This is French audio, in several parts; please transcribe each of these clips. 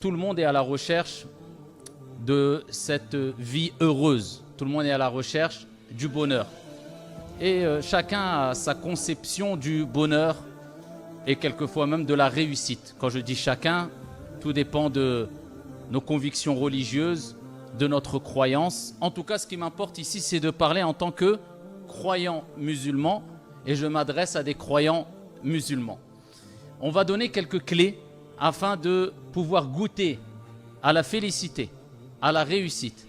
Tout le monde est à la recherche de cette vie heureuse. Tout le monde est à la recherche du bonheur. Et chacun a sa conception du bonheur et quelquefois même de la réussite. Quand je dis chacun, tout dépend de nos convictions religieuses, de notre croyance. En tout cas, ce qui m'importe ici, c'est de parler en tant que croyant musulman et je m'adresse à des croyants musulmans. On va donner quelques clés afin de pouvoir goûter à la félicité, à la réussite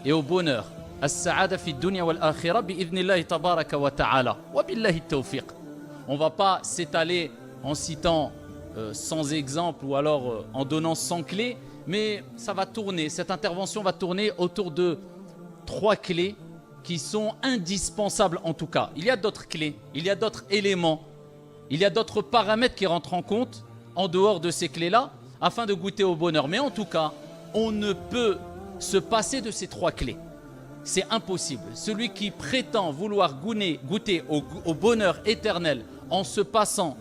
et au bonheur. As-sa'ada fi dunya wal akhirah bi'idhnillahi tabaraka wa ta'ala wa billahi tawfiq. On ne va pas s'étaler en citant sans exemple ou alors en donnant 100 clés, mais ça va tourner, cette intervention va tourner autour de 3 clés qui sont indispensables en tout cas. Il y a d'autres clés, il y a d'autres éléments, il y a d'autres paramètres qui rentrent en compte en dehors de ces clés-là afin de goûter au bonheur. Mais en tout cas, on ne peut se passer de ces 3 clés. C'est impossible. Celui qui prétend vouloir goûter au bonheur éternel en se passant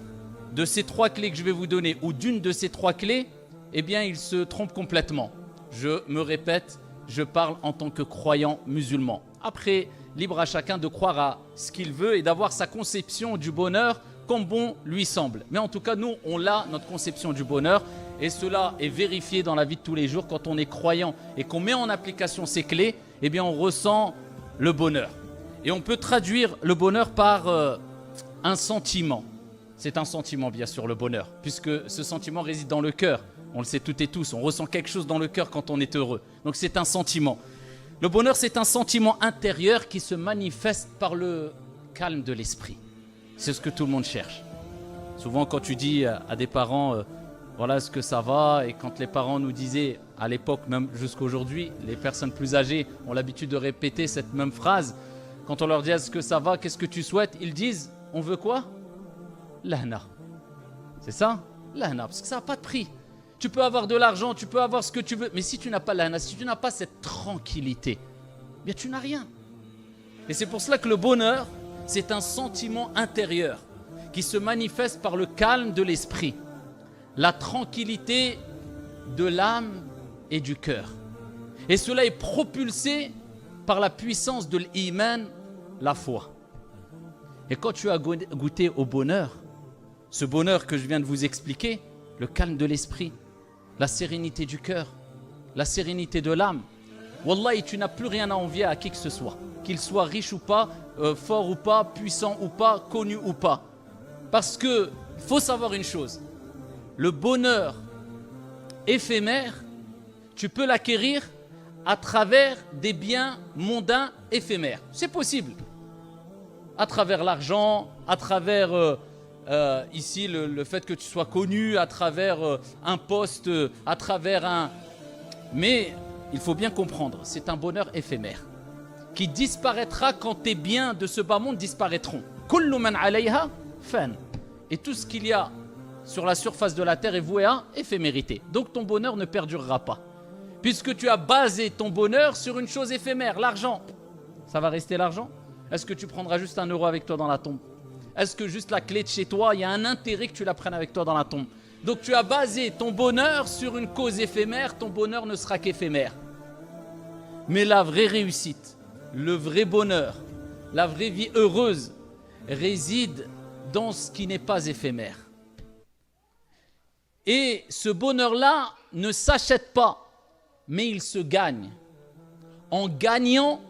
de ces 3 clés que je vais vous donner ou d'une de ces 3 clés, eh bien il se trompe complètement. Je me répète, je parle en tant que croyant musulman. Après, libre à chacun de croire à ce qu'il veut et d'avoir sa conception du bonheur comme bon lui semble. Mais en tout cas, nous, on a notre conception du bonheur et cela est vérifié dans la vie de tous les jours. Quand on est croyant et qu'on met en application ces clés, eh bien on ressent le bonheur. Et on peut traduire le bonheur par un sentiment. C'est un sentiment, bien sûr, le bonheur, puisque ce sentiment réside dans le cœur. On le sait toutes et tous, on ressent quelque chose dans le cœur quand on est heureux. Donc c'est un sentiment. Le bonheur, c'est un sentiment intérieur qui se manifeste par le calme de l'esprit. C'est ce que tout le monde cherche. Souvent, quand tu dis à des parents, voilà ce que ça va, et quand les parents nous disaient, à l'époque, même jusqu'à aujourd'hui, les personnes plus âgées ont l'habitude de répéter cette même phrase. Quand on leur dit, est-ce que ça va, qu'est-ce que tu souhaites? Ils disent, on veut quoi? L'ahna. C'est ça? L'ahna, parce que ça n'a pas de prix. Tu peux avoir de l'argent, tu peux avoir ce que tu veux, mais si tu n'as pas l'ahna, si tu n'as pas cette tranquillité, eh bien tu n'as rien. Et c'est pour cela que le bonheur, c'est un sentiment intérieur qui se manifeste par le calme de l'esprit, la tranquillité de l'âme et du cœur. Et cela est propulsé par la puissance de l'iman, la foi. Et quand tu as goûté au bonheur, ce bonheur que je viens de vous expliquer, le calme de l'esprit, la sérénité du cœur, la sérénité de l'âme, wallahi, tu n'as plus rien à envier à qui que ce soit, qu'il soit riche ou pas, fort ou pas, puissant ou pas, connu ou pas. Parce qu'il faut savoir une chose, le bonheur éphémère, tu peux l'acquérir à travers des biens mondains éphémères. C'est possible. À travers l'argent, à travers ici le fait que tu sois connu, à travers un poste, à travers un... Mais il faut bien comprendre, c'est un bonheur éphémère qui disparaîtra quand tes biens de ce bas monde disparaîtront. Kullu man alayha fan. Et tout ce qu'il y a sur la surface de la terre est voué à éphémérité. Donc ton bonheur ne perdurera pas. Puisque tu as basé ton bonheur sur une chose éphémère, l'argent. Ça va rester l'argent? Est-ce que tu prendras juste 1 euro avec toi dans la tombe? Est-ce que juste la clé de chez toi, il y a un intérêt que tu la prennes avec toi dans la tombe? Donc tu as basé ton bonheur sur une cause éphémère, ton bonheur ne sera qu'éphémère. Mais la vraie réussite, le vrai bonheur, la vraie vie heureuse réside dans ce qui n'est pas éphémère. Et ce bonheur-là ne s'achète pas, mais il se gagne. En gagnant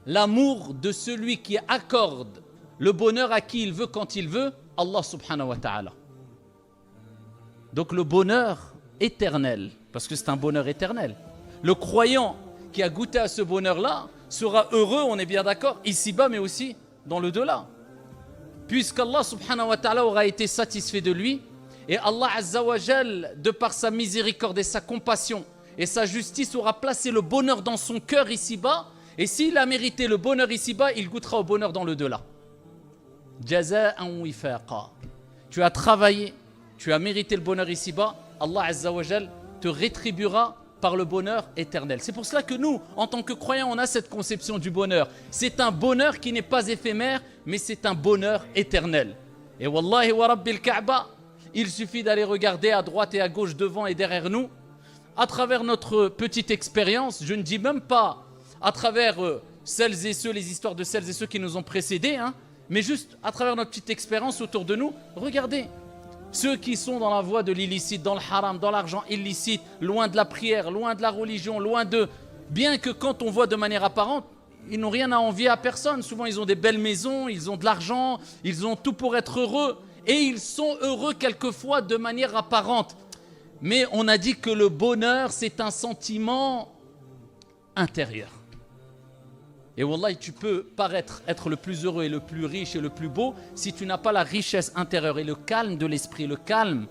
l'amour de celui qui accorde le bonheur à qui il veut quand il veut, Allah subhanahu wa ta'ala. Donc le bonheur éternel, parce que c'est un bonheur éternel. Le croyant qui a goûté à ce bonheur-là sera heureux, on est bien d'accord, ici-bas mais aussi dans le delà. Puisqu'Allah subhanahu wa ta'ala aura été satisfait de lui et Allah azza wa jal, de par sa miséricorde et sa compassion et sa justice, aura placé le bonheur dans son cœur ici-bas. Et s'il a mérité le bonheur ici-bas, il goûtera au bonheur dans le delà. Jaza'an wifaqa. Tu as travaillé, tu as mérité le bonheur ici-bas, Allah azza wa jal te rétribuera par le bonheur éternel. C'est pour cela que nous, en tant que croyants, on a cette conception du bonheur. C'est un bonheur qui n'est pas éphémère, mais c'est un bonheur éternel. Et wallahi wa rabbil Kaaba, Il suffit d'aller regarder à droite et à gauche, devant et derrière nous. À travers notre petite expérience, je ne dis même pas à travers celles et ceux, les histoires de celles et ceux qui nous ont précédés, mais juste à travers notre petite expérience autour de nous, regardez. Ceux qui sont dans la voie de l'illicite, dans le haram, dans l'argent illicite, loin de la prière, loin de la religion, loin de... Bien que quand on voit de manière apparente, ils n'ont rien à envier à personne. Souvent, ils ont des belles maisons, ils ont de l'argent, ils ont tout pour être heureux. Et ils sont heureux quelquefois de manière apparente. Mais on a dit que le bonheur, c'est un sentiment intérieur. Et wallahi, tu peux paraître être le plus heureux et le plus riche et le plus beau si tu n'as pas la richesse intérieure et le calme de l'esprit, le calme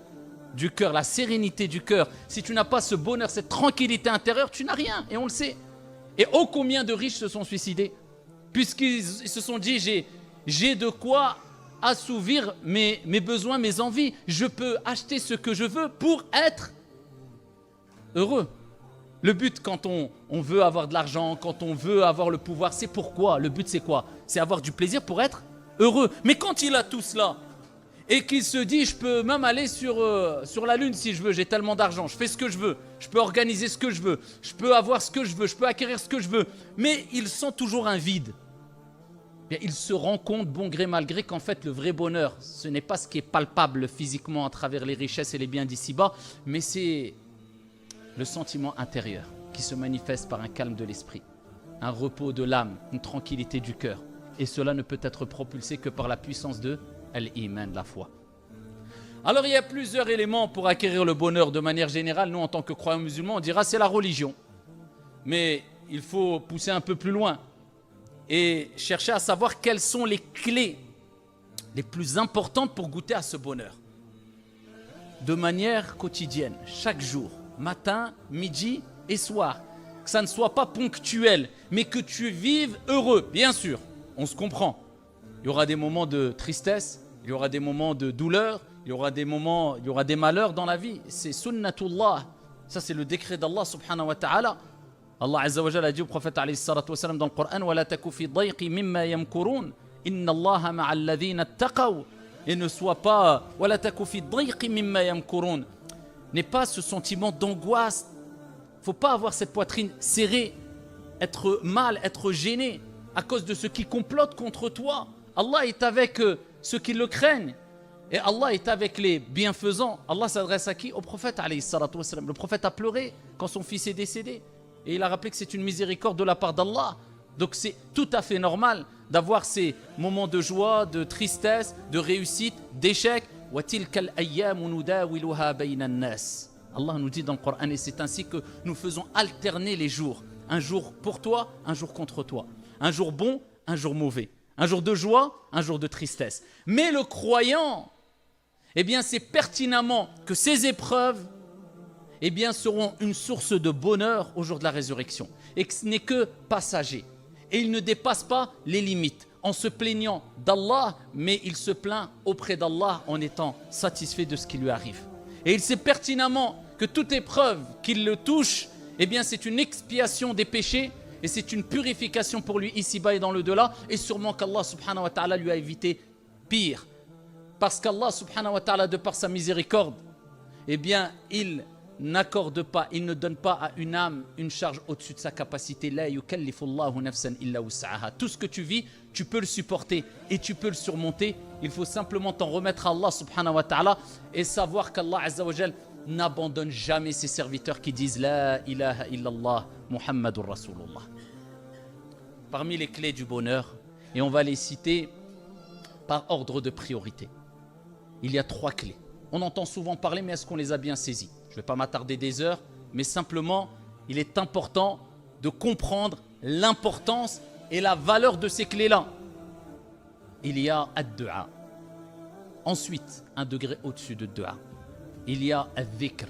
du cœur, la sérénité du cœur. Si tu n'as pas ce bonheur, cette tranquillité intérieure, tu n'as rien, et on le sait. Et ô combien de riches se sont suicidés, puisqu'ils se sont dit, j'ai de quoi assouvir mes besoins, mes envies. Je peux acheter ce que je veux pour être heureux. Le but quand on veut avoir de l'argent, quand on veut avoir le pouvoir, c'est pourquoi? Le but c'est quoi? C'est avoir du plaisir pour être heureux. Mais quand il a tout cela et qu'il se dit je peux même aller sur la lune si je veux, j'ai tellement d'argent, je fais ce que je veux, je peux organiser ce que je veux, je peux avoir ce que je veux, je peux acquérir ce que je veux, mais il sent toujours un vide. Bien, il se rend compte, bon gré mal gré, qu'en fait le vrai bonheur, ce n'est pas ce qui est palpable physiquement à travers les richesses et les biens d'ici-bas, mais c'est le sentiment intérieur qui se manifeste par un calme de l'esprit, un repos de l'âme, une tranquillité du cœur. Et cela ne peut être propulsé que par la puissance de l'iman, de la foi. Alors il y a plusieurs éléments pour acquérir le bonheur de manière générale. Nous en tant que croyants musulmans, on dira c'est la religion. Mais il faut pousser un peu plus loin et chercher à savoir quelles sont les clés les plus importantes pour goûter à ce bonheur. De manière quotidienne, chaque jour. Matin, midi et soir. Que ça ne soit pas ponctuel, mais que tu vives heureux. Bien sûr, on se comprend. Il y aura des moments de tristesse, il y aura des moments de douleur, il y aura des malheurs dans la vie. C'est sunnatullah. Ça, c'est le décret d'Allah subhanahu wa ta'ala. Allah azza wa jalla a dit au prophète alayhi salatu wa salam dans le Coran « Wa la taku fi dayqi mimma yamkurun, inna Allaha ma'a alladhina attaqaw » Et ne sois pas « Wa la taku fi dayqi mimma yamkurun » N'est pas ce sentiment d'angoisse. Il ne faut pas avoir cette poitrine serrée, être mal, être gêné à cause de ceux qui complotent contre toi. Allah est avec ceux qui le craignent. Et Allah est avec les bienfaisants. Allah s'adresse à qui? Au prophète alayhi salatu wa salam. Le prophète a pleuré quand son fils est décédé. Et il a rappelé que c'est une miséricorde de la part d'Allah. Donc c'est tout à fait normal d'avoir ces moments de joie, de tristesse, de réussite, d'échec. Allah nous dit dans le Coran, et c'est ainsi que nous faisons alterner les jours. Un jour pour toi, un jour contre toi. Un jour bon, un jour mauvais. Un jour de joie, un jour de tristesse. Mais le croyant, eh bien c'est pertinemment que ces épreuves eh bien, seront une source de bonheur au jour de la résurrection. Et que ce n'est que passager. Et il ne dépasse pas les limites. En se plaignant d'Allah, mais il se plaint auprès d'Allah en étant satisfait de ce qui lui arrive. Et il sait pertinemment que toute épreuve qui le touche, eh bien c'est une expiation des péchés et c'est une purification pour lui ici-bas et dans le delà, et sûrement qu'Allah subhanahu wa ta'ala lui a évité pire. Parce qu'Allah subhanahu wa ta'ala, de par sa miséricorde, eh bien il n'accorde pas, il ne donne pas à une âme une charge au-dessus de sa capacité. La yukallifullahu nafsan illa wus'aha. Tout ce que tu vis, tu peux le supporter et tu peux le surmonter. Il faut simplement t'en remettre à Allah subhanahu wa ta'ala et savoir qu'Allah azza wa jal n'abandonne jamais ses serviteurs qui disent La ilaha illallah Muhammadur Rasulullah. Parmi les clés du bonheur, et on va les citer par ordre de priorité, il y a 3 clés. On entend souvent parler, mais est-ce qu'on les a bien saisies? Je ne vais pas m'attarder des heures, mais simplement, il est important de comprendre l'importance et la valeur de ces clés-là. Il y a ad-du'a. Ensuite, un degré au-dessus de du'a, il y a ad-dhikr,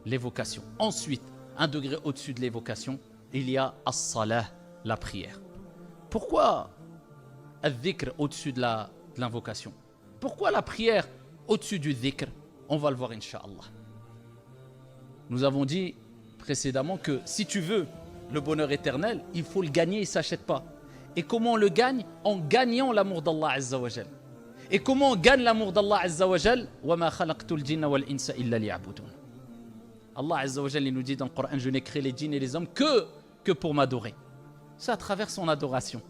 l'évocation. Ensuite, un degré au-dessus de l'évocation, il y a as-salah, la prière. Pourquoi ad-dhikr au-dessus de l'invocation? Pourquoi la prière au-dessus du dhikr? On va le voir, incha'Allah. Nous avons dit précédemment que si tu veux le bonheur éternel, il faut le gagner, il ne s'achète pas. Et comment on le gagne? En gagnant l'amour d'Allah Azza wa Jal. Et comment on gagne l'amour d'Allah Azza wa Jal? وَمَا خَلَقْتُ الْجِنَّ وَالْإِنسَ إِلَّا لِيَعْبُدُونَ. Allah Azza wa Jal nous dit dans le Coran, je n'ai créé les djinns et les hommes que pour m'adorer. C'est à travers son adoration.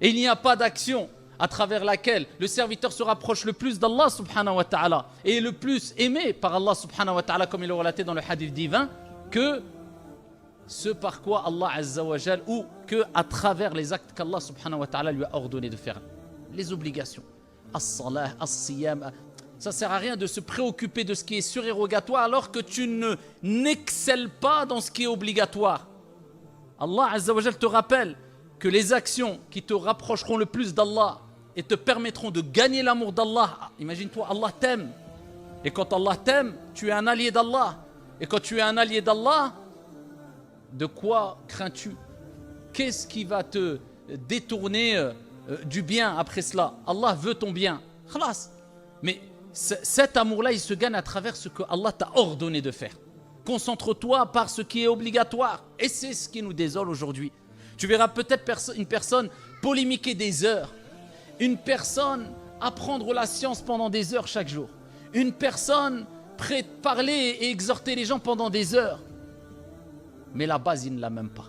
Et il n'y a pas d'action à travers laquelle le serviteur se rapproche le plus d'Allah subhanahu wa ta'ala et est le plus aimé par Allah subhanahu wa ta'ala, comme il est relaté dans le hadith divin, que ce par quoi Allah Azza wa Jal, ou que à travers les actes qu'Allah subhanahu wa ta'ala lui a ordonné de faire, les obligations, as-salah, as-siyam. Ça ne sert à rien de se préoccuper de ce qui est surérogatoire alors que tu n'excelles pas dans ce qui est obligatoire. Allah Azza wa Jal te rappelle que les actions qui te rapprocheront le plus d'Allah et te permettront de gagner l'amour d'Allah, imagine-toi, Allah t'aime. Et quand Allah t'aime, tu es un allié d'Allah. Et quand tu es un allié d'Allah, de quoi crains-tu? Qu'est-ce qui va te détourner du bien après cela? Allah veut ton bien. Khalas. Mais cet amour-là, il se gagne à travers ce que Allah t'a ordonné de faire. Concentre-toi par ce qui est obligatoire. Et c'est ce qui nous désole aujourd'hui. Tu verras peut-être une personne polémiquer des heures. Une personne apprendre la science pendant des heures chaque jour. Une personne prête à parler et exhorter les gens pendant des heures. Mais la base, il ne l'a même pas.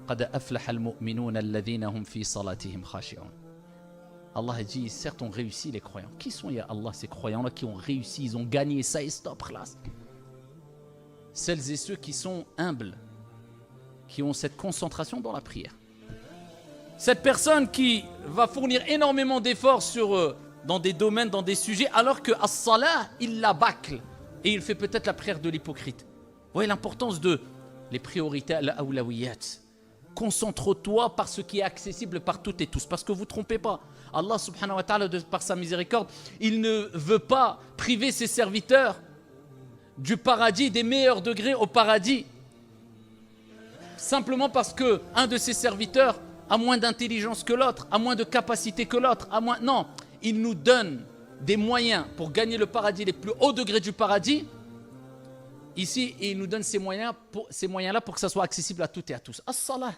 قَدْ أَفْلَحَ الْمُؤْمِنُونَ الَّذِينَ هُمْ فِي صَلَاتِهِمْ خَاشِعُونَ. Allah dit, certes, ont réussi les croyants. Qui sont, ya Allah, ces croyants-là qui ont réussi, ils ont gagné ça et stop, classe. Celles et ceux qui sont humbles, qui ont cette concentration dans la prière. Cette personne qui va fournir énormément d'efforts dans des domaines, dans des sujets, alors que as-salah, il la bâcle. Et il fait peut-être la prière de l'hypocrite. Vous voyez l'importance de les priorités à l'awlawiyat. Concentre-toi par ce qui est accessible par toutes et tous. Parce que vous ne trompez pas. Allah subhanahu wa ta'ala, par sa miséricorde, il ne veut pas priver ses serviteurs du paradis, des meilleurs degrés au paradis. Simplement parce qu'un de ses serviteurs a moins d'intelligence que l'autre, a moins de capacité que l'autre, Non, il nous donne des moyens pour gagner le paradis, les plus hauts degrés du paradis. Ici, et il nous donne ces moyens-là pour que ça soit accessible à toutes et à tous. As-salah.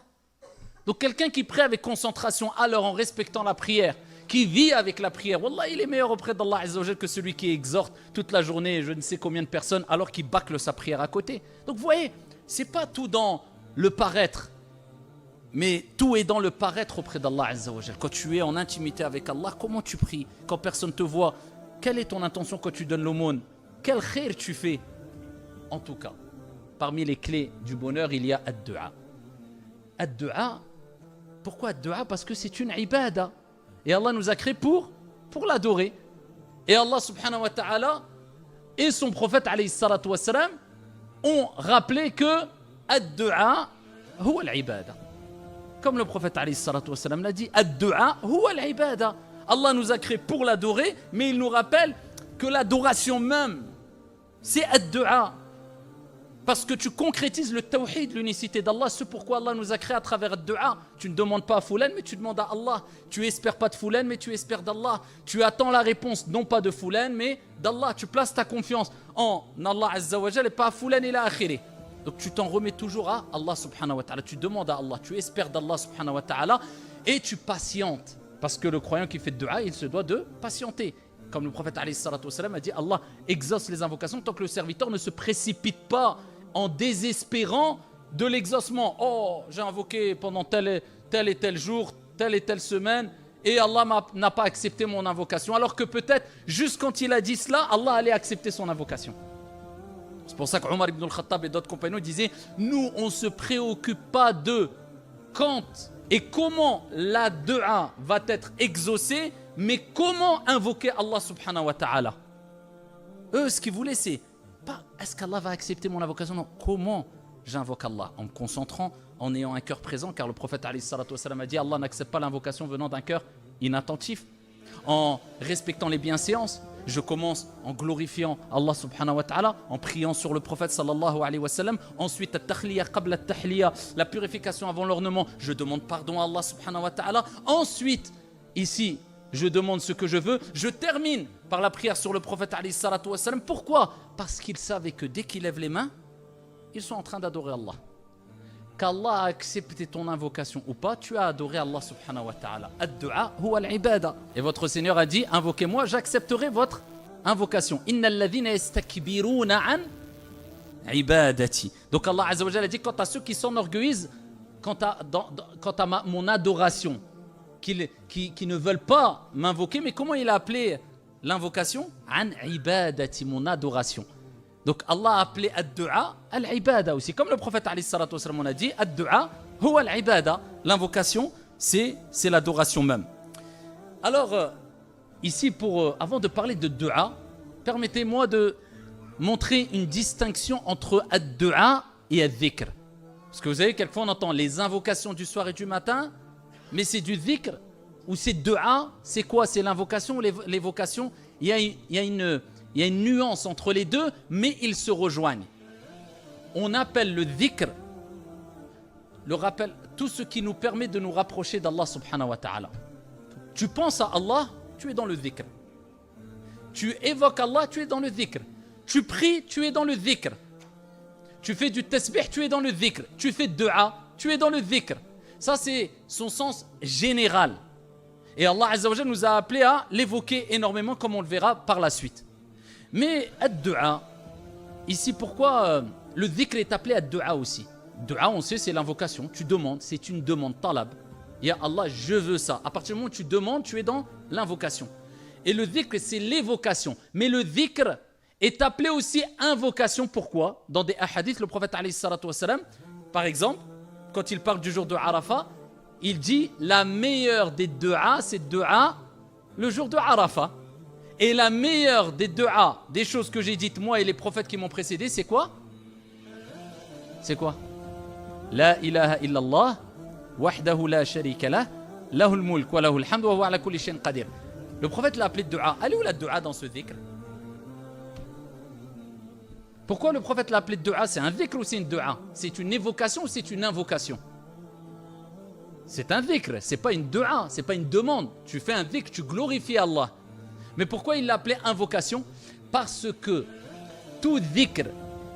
Donc quelqu'un qui prie avec concentration, alors en respectant la prière, qui vit avec la prière, wallah, il est meilleur auprès d'Allah Azza wa Jal que celui qui exhorte toute la journée je ne sais combien de personnes alors qu'il bâcle sa prière à côté. Donc vous voyez, c'est pas tout dans le paraître, mais tout est dans le paraître auprès d'Allah Azza wa Jal. Quand tu es en intimité avec Allah, comment tu pries? Quand personne te voit, quelle est ton intention quand tu donnes l'aumône? Quel khair tu fais? En tout cas, parmi les clés du bonheur, il y a ad-du'a. Ad-du'a, pourquoi ad-du'a? Parce que c'est une ibada. Et Allah nous a créés pour l'adorer. Et Allah subhanahu wa ta'ala et son prophète alayhi salatu wassalam ont rappelé que ad-du'a huwa al-ibada. Comme le prophète alayhi salatu wassalam l'a dit, ad-du'a huwa al-ibada. Allah nous a créés pour l'adorer, mais il nous rappelle que l'adoration même, c'est ad-du'a. Parce que tu concrétises le tawhid, l'unicité d'Allah, ce pourquoi Allah nous a créés à travers le dua. Tu ne demandes pas à Foulan, mais tu demandes à Allah. Tu espères pas de Foulan, mais tu espères d'Allah. Tu attends la réponse, non pas de Foulan, mais d'Allah. Tu places ta confiance en Allah Azza wa Jal et pas à Foulan et la akhiri. Donc tu t'en remets toujours à Allah subhanahu wa ta'ala. Tu demandes à Allah, tu espères d'Allah subhanahu wa ta'ala et tu patientes. Parce que le croyant qui fait dua, il se doit de patienter. Comme le prophète alayhi salatu wassalam a dit, Allah exauce les invocations tant que le serviteur ne se précipite pas en désespérant de l'exaucement. Oh, j'ai invoqué pendant tel et tel jour, telle et telle semaine, et Allah n'a pas accepté mon invocation. Alors que peut-être, juste quand il a dit cela, Allah allait accepter son invocation. C'est pour ça qu'Omar ibn al-Khattab et d'autres compagnons disaient, nous, on ne se préoccupe pas de quand et comment la dua va être exaucée, mais comment invoquer Allah subhanahu wa ta'ala. Eux, ce qu'ils voulaient, c'est pas est-ce qu'Allah va accepter mon invocation? Non, comment j'invoque Allah? En me concentrant, en ayant un cœur présent, car le prophète alayhi salatu wassalam a dit Allah n'accepte pas l'invocation venant d'un cœur inattentif. En respectant les bienséances, je commence en glorifiant Allah subhanahu wa ta'ala, en priant sur le prophète sallallahu alayhi wa sallam. Ensuite, at-takhliya qabla at-tahliya, la purification avant l'ornement, je demande pardon à Allah subhanahu wa ta'ala. Ensuite, ici, je demande ce que je veux. Je termine par la prière sur le prophète alayhi salatu wassalam. Pourquoi? Parce qu'ils savaient que dès qu'ils lèvent les mains, ils sont en train d'adorer Allah. qu'Allah a accepté ton invocation ou pas, tu as adoré Allah subhanahu wa ta'ala. Ad-du'a huwa al-ibada. Et votre Seigneur a dit, invoquez-moi, j'accepterai votre invocation. Innal ladhina yastakbiruna an ibadati. Donc Allah azza wa jalla a dit, quant à ceux qui s'enorgueillissent, quant à mon adoration, qui ne veulent pas m'invoquer, mais comment il a appelé l'invocation? An ibadati, mon adoration. Donc Allah a appelé ad-du'a al-ibada aussi. Comme le prophète alayhi salatu wa sallam a dit, ad-du'a huwa al-ibada. L'invocation, c'est l'adoration même. Alors, ici, avant de parler de du'a, permettez-moi de montrer une distinction entre ad-du'a et ad-dhikr. Parce que vous savez, quelquefois on entend les invocations du soir et du matin, mais c'est du dhikr ou c'est du'a. C'est quoi? C'est l'invocation ou l'évocation? Il y a une nuance entre les deux, mais ils se rejoignent. On appelle le dhikr, le rappel, tout ce qui nous permet de nous rapprocher d'Allah subhanahu wa ta'ala. Tu penses à Allah, tu es dans le dhikr. Tu évoques Allah, tu es dans le dhikr. Tu pries, tu es dans le dhikr. Tu fais du tasbih, tu es dans le dhikr. Tu fais du'a, tu es dans le dhikr. Ça, c'est son sens général. Et Allah azza wa jalla nous a appelés à l'évoquer énormément, comme on le verra par la suite. Mais ad-du'a, ici, pourquoi le dhikr est appelé ad-du'a aussi? Du'a, on sait, c'est l'invocation. Tu demandes, c'est une demande, talab. Ya Allah, je veux ça. À partir du moment où tu demandes, tu es dans l'invocation. Et le dhikr, c'est l'évocation. Mais le dhikr est appelé aussi invocation. Pourquoi? Dans des hadiths, le prophète alayhi salatu wa salam, par exemple, quand il parle du jour de Arafat, il dit la meilleure des du'a, c'est du'a le jour de Arafat. Et la meilleure des du'a, des choses que j'ai dites moi et les prophètes qui m'ont précédé, c'est quoi? C'est quoi? La ilaha illallah, wahdahu la sharika lah, lahul mulk wa lahul hamd wa huwa ala kulli shay'in qadir. Le prophète l'a appelé du'a. Elle est où la du'a dans ce dhikr? Pourquoi le prophète l'a appelé du'a? C'est un dhikr ou c'est une du'a? C'est une évocation ou c'est une invocation? C'est un dhikr, c'est pas une du'a, c'est pas une demande. Tu fais un dhikr, tu glorifies Allah. Mais pourquoi il l'a appelé invocation? Parce que tout dhikr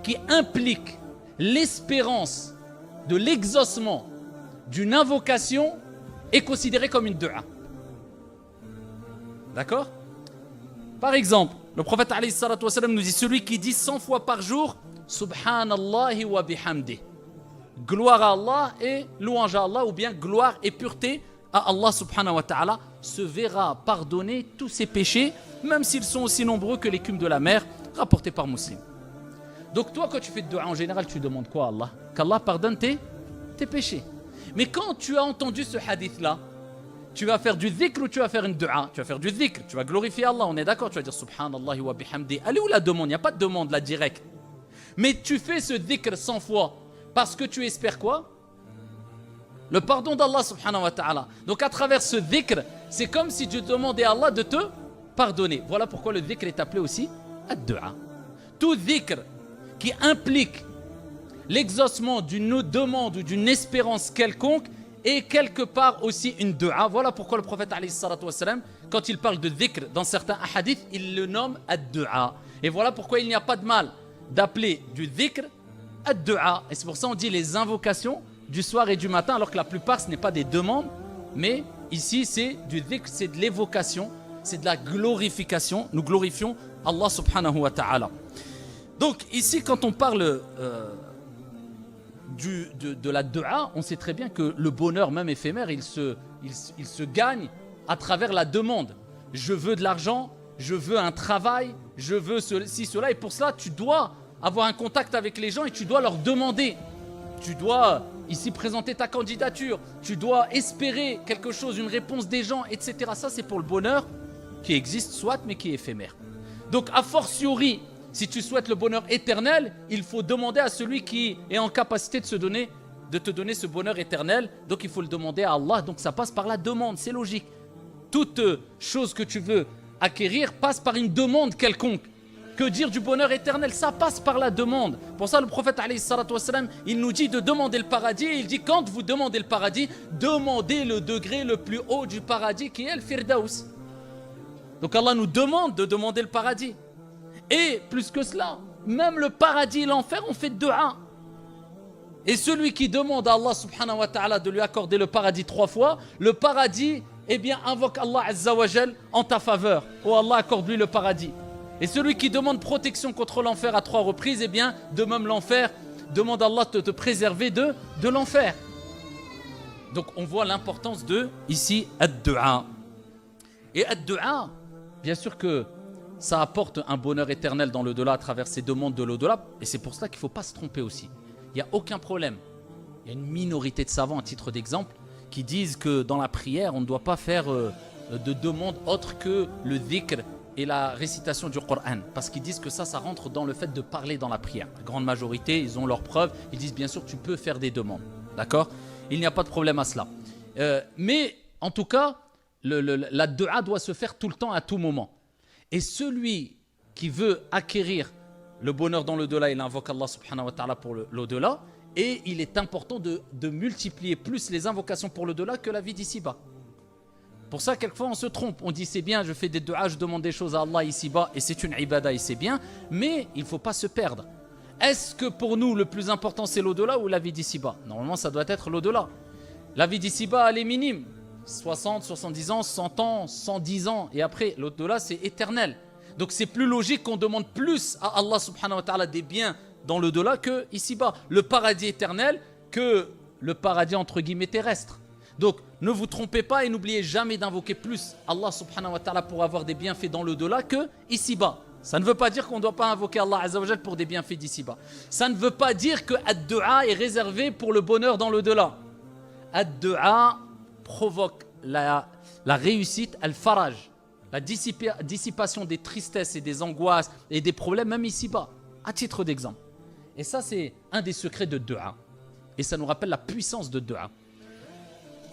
qui implique l'espérance de l'exaucement d'une invocation est considéré comme une du'a. D'accord? Par exemple, le prophète alayhi salatu wa salam nous dit, celui qui dit 100 fois par jour Subhanallahi wa bihamdi, gloire à Allah et louange à Allah, ou bien gloire et pureté à Allah subhanahu wa ta'ala, se verra pardonner tous ses péchés, même s'ils sont aussi nombreux que l'écume de la mer, rapporté par Muslim. Donc toi, quand tu fais de dua en général, tu demandes quoi à Allah? Qu'Allah pardonne tes péchés. Mais quand tu as entendu ce hadith-là, tu vas faire du dhikr ou tu vas faire une dua? Tu vas faire du dhikr, tu vas glorifier Allah, on est d'accord? Tu vas dire Subhanallahi wa bihamdi. Elle est où la demande? Il n'y a pas de demande là directe. Mais tu fais ce dhikr 100 fois parce que tu espères quoi? Le pardon d'Allah subhanahu wa ta'ala. Donc à travers ce dhikr, c'est comme si tu demandais à Allah de te pardonner. Voilà pourquoi le dhikr est appelé aussi ad-du'a. Tout dhikr qui implique l'exaucement d'une demande ou d'une espérance quelconque est quelque part aussi une du'a. Voilà pourquoi le prophète alayhi salatu wa salam, quand il parle de dhikr dans certains hadiths, il le nomme ad-du'a. Et voilà pourquoi il n'y a pas de mal d'appeler du dhikr ad-du'a. Et c'est pour ça qu'on dit les invocations du soir et du matin, alors que la plupart ce n'est pas des demandes, mais ici c'est du dhikr, c'est de l'évocation, c'est de la glorification. Nous glorifions Allah subhanahu wa ta'ala. Donc ici quand on parle de la du'a, on sait très bien que le bonheur même éphémère, il se gagne à travers la demande. Je veux de l'argent, je veux un travail, je veux ceci, cela, et pour cela tu dois avoir un contact avec les gens et tu dois leur demander. Tu dois ici présenter ta candidature, tu dois espérer quelque chose, une réponse des gens, etc. Ça c'est pour le bonheur qui existe soit, mais qui est éphémère. Donc a fortiori, si tu souhaites le bonheur éternel, il faut demander à celui qui est en capacité de te donner ce bonheur éternel. Donc il faut le demander à Allah, donc ça passe par la demande, c'est logique. Toute chose que tu veux acquérir passe par une demande quelconque. Que dire du bonheur éternel? Ça passe par la demande. Pour ça le prophète alayhi salatu wa salam, il nous dit de demander le paradis, et il dit quand vous demandez le paradis, demandez le degré le plus haut du paradis qui est le firdaus. Donc Allah nous demande de demander le paradis. Et plus que cela, même le paradis et l'enfer, on fait du'a. Et celui qui demande à Allah subhanahu wa ta'ala de lui accorder le paradis 3 fois, le paradis, eh bien, invoque Allah azza wa jal en ta faveur. Oh Allah, accorde-lui le paradis. Et celui qui demande protection contre l'enfer à 3 reprises, eh bien, de même l'enfer, demande à Allah de te préserver de l'enfer. Donc, on voit l'importance de, ici, ad-du'a. Et ad-du'a, bien sûr que ça apporte un bonheur éternel dans l'au-delà à travers ces demandes de l'au-delà. Et c'est pour cela qu'il ne faut pas se tromper aussi. Il n'y a aucun problème. Il y a une minorité de savants, à titre d'exemple, qui disent que dans la prière, on ne doit pas faire de demande autre que le dhikr et la récitation du Coran. Parce qu'ils disent que ça rentre dans le fait de parler dans la prière. La grande majorité, ils ont leurs preuves. Ils disent bien sûr, tu peux faire des demandes. D'accord ? Il n'y a pas de problème à cela. Mais en tout cas, la dua doit se faire tout le temps, à tout moment. Et celui qui veut acquérir le bonheur dans l'au-delà, il invoque Allah subhanahu wa ta'ala pour l'au-delà. Et il est important de multiplier plus les invocations pour l'au-delà que la vie d'ici-bas. Pour ça, quelquefois, on se trompe. On dit, c'est bien, je fais des duas, je demande des choses à Allah ici-bas, et c'est une ibada, et c'est bien. Mais il ne faut pas se perdre. Est-ce que pour nous, le plus important, c'est l'au-delà ou la vie d'ici-bas? Normalement, ça doit être l'au-delà. La vie d'ici-bas, elle est minime. 60, 70 ans, 100 ans, 110 ans. Et après, l'au-delà, c'est éternel. Donc, c'est plus logique qu'on demande plus à Allah subhanahu wa ta'ala des biens dans l'au-delà que ici-bas. Le paradis éternel que le paradis entre guillemets terrestre. Donc, ne vous trompez pas et n'oubliez jamais d'invoquer plus Allah subhanahu wa ta'ala pour avoir des bienfaits dans l'au-delà que ici-bas. Ça ne veut pas dire qu'on ne doit pas invoquer Allah azza wa jal pour des bienfaits d'ici-bas. Ça ne veut pas dire que ad-du'a est réservé pour le bonheur dans l'au-delà. Ad-du'a provoque la réussite, al-faraj, la dissipation des tristesses et des angoisses et des problèmes même ici-bas, à titre d'exemple. Et ça, c'est un des secrets de du'a. Et ça nous rappelle la puissance de du'a.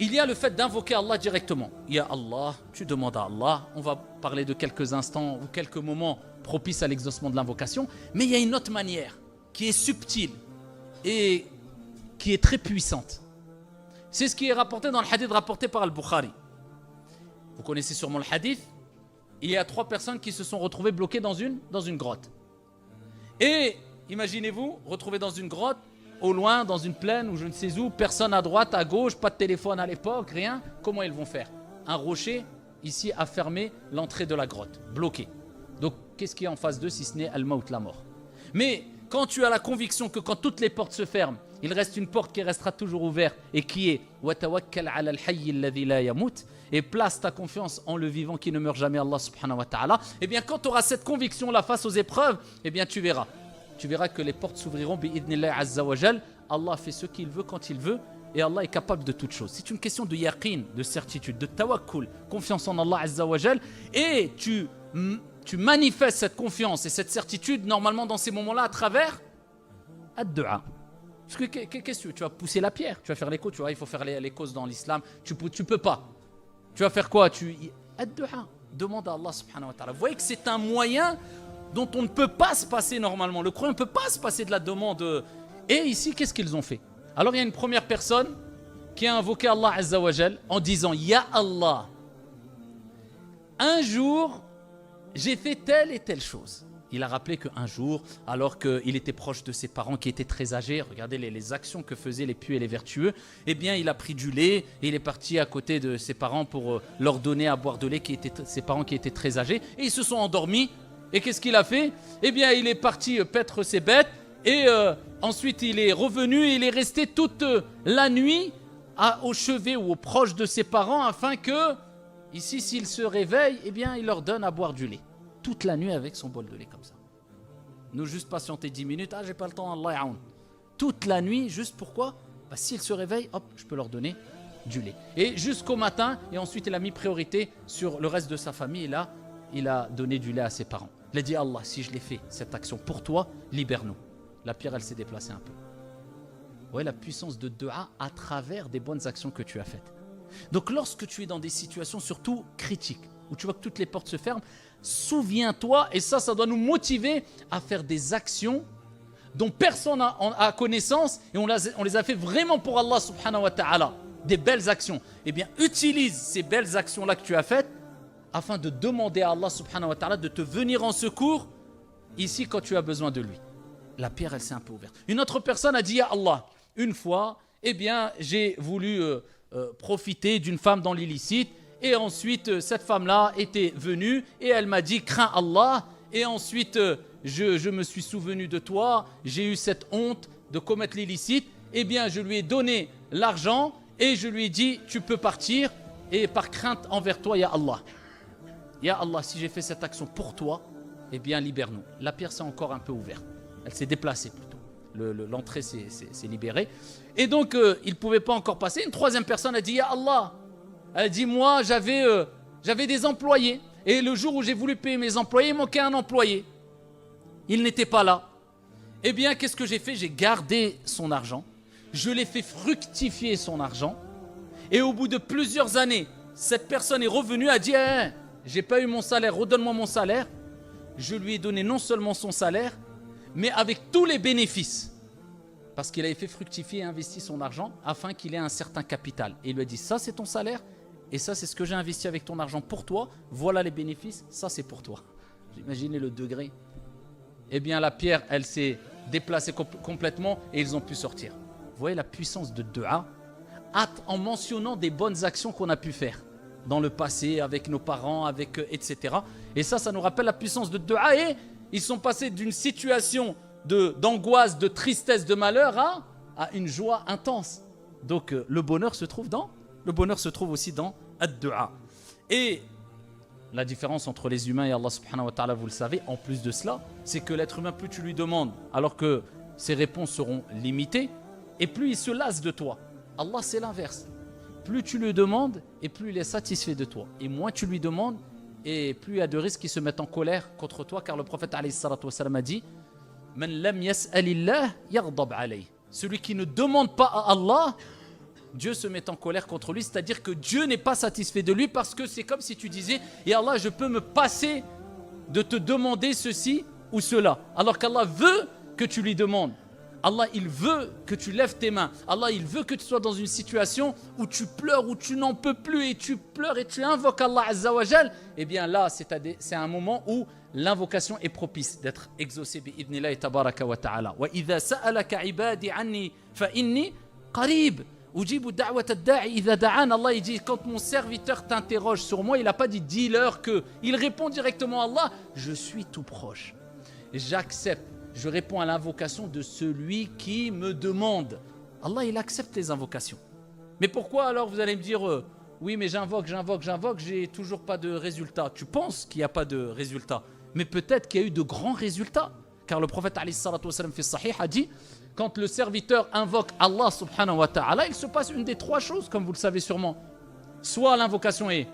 Il y a le fait d'invoquer Allah directement. Il y a Allah, tu demandes à Allah. On va parler de quelques instants ou quelques moments propices à l'exaucement de l'invocation. Mais il y a une autre manière qui est subtile et qui est très puissante. C'est ce qui est rapporté dans le hadith rapporté par Al-Bukhari. Vous connaissez sûrement le hadith. Il y a 3 personnes qui se sont retrouvées bloquées dans une grotte. Et imaginez-vous, retrouvées dans une grotte, au loin, dans une plaine ou je ne sais où, personne à droite, à gauche, pas de téléphone à l'époque, rien. Comment ils vont faire? Un rocher, ici, a fermé l'entrée de la grotte, bloqué. Donc, qu'est-ce qu'il y a en face d'eux si ce n'est Al-Maut, la mort? Mais quand tu as la conviction que quand toutes les portes se ferment, il reste une porte qui restera toujours ouverte et qui est « Wa tawakkal ala al-hayy alladhi la yamut » et place ta confiance en le vivant qui ne meurt jamais, Allah subhanahu wa ta'ala, eh bien quand tu auras cette conviction-là face aux épreuves, eh bien tu verras. Tu verras que les portes s'ouvriront bi'idhnillah azza wa jal. Allah fait ce qu'il veut quand il veut et Allah est capable de toutes choses. C'est une question de yaqin, de certitude, de tawakkul, confiance en Allah azza wa jal, et tu manifestes cette confiance et cette certitude normalement dans ces moments-là à travers ad-du'a. Parce que qu'est-ce que tu vas pousser la pierre, tu vas faire l'écho, tu vois, il faut faire les causes dans l'islam, tu peux pas. Tu vas faire quoi? Ad-du'a, demande à Allah subhanahu wa ta'ala. Vous voyez que c'est un moyen dont on ne peut pas se passer normalement. Le croyant ne peut pas se passer de la demande. Et ici, qu'est-ce qu'ils ont fait? Alors, il y a une première personne qui a invoqué Allah azza wa jal en disant « Ya Allah, un jour, j'ai fait telle et telle chose. » Il a rappelé qu'un jour, alors qu'il était proche de ses parents qui étaient très âgés, regardez les actions que faisaient les pieux et les vertueux, eh bien, il a pris du lait et il est parti à côté de ses parents pour leur donner à boire de lait, ses parents qui étaient très âgés, et ils se sont endormis. Et qu'est-ce qu'il a fait? Eh bien, il est parti paître ses bêtes et ensuite il est revenu et il est resté toute la nuit au chevet ou au proche de ses parents afin que, ici, s'il se réveille, eh bien, il leur donne à boire du lait. Toute la nuit avec son bol de lait comme ça. Nous juste patienter 10 minutes, j'ai pas le temps, Allah ya'oun. Toute la nuit, juste pourquoi? S'ils se réveillent, hop, je peux leur donner du lait. Et jusqu'au matin, et ensuite il a mis priorité sur le reste de sa famille, et là, il a donné du lait à ses parents. Il a dit, Allah, si je l'ai fait, cette action pour toi, libère-nous. La pierre, elle s'est déplacée un peu. Vous voyez la puissance de dua à travers des bonnes actions que tu as faites. Donc lorsque tu es dans des situations surtout critiques, où tu vois que toutes les portes se ferment, souviens-toi, et ça doit nous motiver à faire des actions dont personne n'a connaissance, et on les a fait vraiment pour Allah subhanahu wa ta'ala, des belles actions. Eh bien, utilise ces belles actions-là que tu as faites afin de demander à Allah subhanahu wa ta'ala de te venir en secours ici quand tu as besoin de lui. La pierre, elle s'est un peu ouverte. Une autre personne a dit, ya Allah, une fois, eh bien, j'ai voulu profiter d'une femme dans l'illicite. Et ensuite, cette femme-là était venue et elle m'a dit, crains Allah. Et ensuite, je me suis souvenu de toi. J'ai eu cette honte de commettre l'illicite. Eh bien, je lui ai donné l'argent et je lui ai dit, tu peux partir. Et par crainte envers toi, ya Allah. Ya Allah, si j'ai fait cette action pour toi, eh bien, libère-nous. La pierre s'est encore un peu ouverte. Elle s'est déplacée plutôt. L'entrée s'est libérée. Et donc, il ne pouvait pas encore passer. Une troisième personne a dit, ya Allah. Elle a dit, moi, j'avais des employés. Et le jour où j'ai voulu payer mes employés, il manquait un employé. Il n'était pas là. Eh bien, qu'est-ce que j'ai fait? J'ai gardé son argent. Je l'ai fait fructifier son argent. Et au bout de plusieurs années, cette personne est revenue, a dit, j'ai pas eu mon salaire, redonne-moi mon salaire. Je lui ai donné non seulement son salaire, mais avec tous les bénéfices. Parce qu'il avait fait fructifier et investi son argent afin qu'il ait un certain capital. Et il lui a dit, ça c'est ton salaire, et ça c'est ce que j'ai investi avec ton argent pour toi. Voilà les bénéfices, ça c'est pour toi. Imaginez le degré. Eh bien la pierre, elle s'est déplacée complètement et ils ont pu sortir. Vous voyez la puissance de dua en mentionnant des bonnes actions qu'on a pu faire dans le passé, avec nos parents, etc. Et ça nous rappelle la puissance de dua. Et ils sont passés d'une situation d'angoisse, de tristesse, de malheur à une joie intense. Donc le bonheur se trouve aussi dans ad-dua. Et la différence entre les humains et Allah subhanahu wa ta'ala, vous le savez, en plus de cela, c'est que l'être humain, plus tu lui demandes, alors que ses réponses seront limitées, et plus il se lasse de toi. Allah, c'est l'inverse. Plus tu lui demandes, et plus il est satisfait de toi. Et moins tu lui demandes, et plus il y a de risques qu'il se mette en colère contre toi, car le prophète alayhi salatu wa salam a dit, Man lam yas'alillah yaghdab alayh. Celui qui ne demande pas à Allah, Dieu se met en colère contre lui, c'est-à-dire que Dieu n'est pas satisfait de lui, parce que c'est comme si tu disais, et Allah, je peux me passer de te demander ceci ou cela, alors qu'Allah veut que tu lui demandes. Allah, il veut que tu lèves tes mains. Allah, il veut que tu sois dans une situation où tu pleures, où tu n'en peux plus, et tu pleures et tu invoques Allah Azza wa Jal. Eh bien là, c'est un moment où l'invocation est propice d'être exaucée bi'idnillahi tabaraka wa ta'ala. Wa idha sa'alaka ibadi anni fa inni qarib. Ujibu da'wat ad-da'i idha da'an. Allah, il dit, quand mon serviteur t'interroge sur moi, il n'a pas dit dis-leur que. Il répond directement à Allah, je suis tout proche. J'accepte. Je réponds à l'invocation de celui qui me demande. Allah, il accepte les invocations. Mais pourquoi alors vous allez me dire, oui, mais j'invoque, j'ai toujours pas de résultat. Tu penses qu'il n'y a pas de résultat, mais peut-être qu'il y a eu de grands résultats. Car le prophète alayhi salatu wa salam fi sahih a dit, quand le serviteur invoque Allah subhanahu wa ta'ala, il se passe une des trois choses, comme vous le savez sûrement. Soit l'invocation est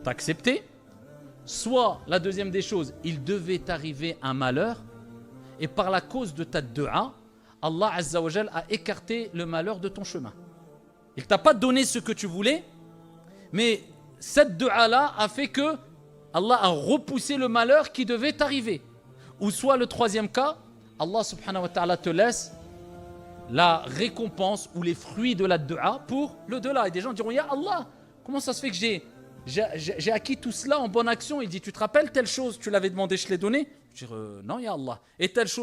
acceptée, soit la deuxième des choses, il devait arriver un malheur, et par la cause de ta dua, Allah Azza wa Jal a écarté le malheur de ton chemin. Il ne t'a pas donné ce que tu voulais, mais cette dua-là a fait que Allah a repoussé le malheur qui devait t'arriver. Ou soit le troisième cas, Allah subhanahu wa ta'ala te laisse la récompense ou les fruits de la dua pour le delà. Et des gens diront, ya Allah, comment ça se fait que j'ai acquis tout cela en bonne action? Il dit, tu te rappelles telle chose, tu l'avais demandé, je l'ai donné? Je dis, non, ya Allah. Et telle chose,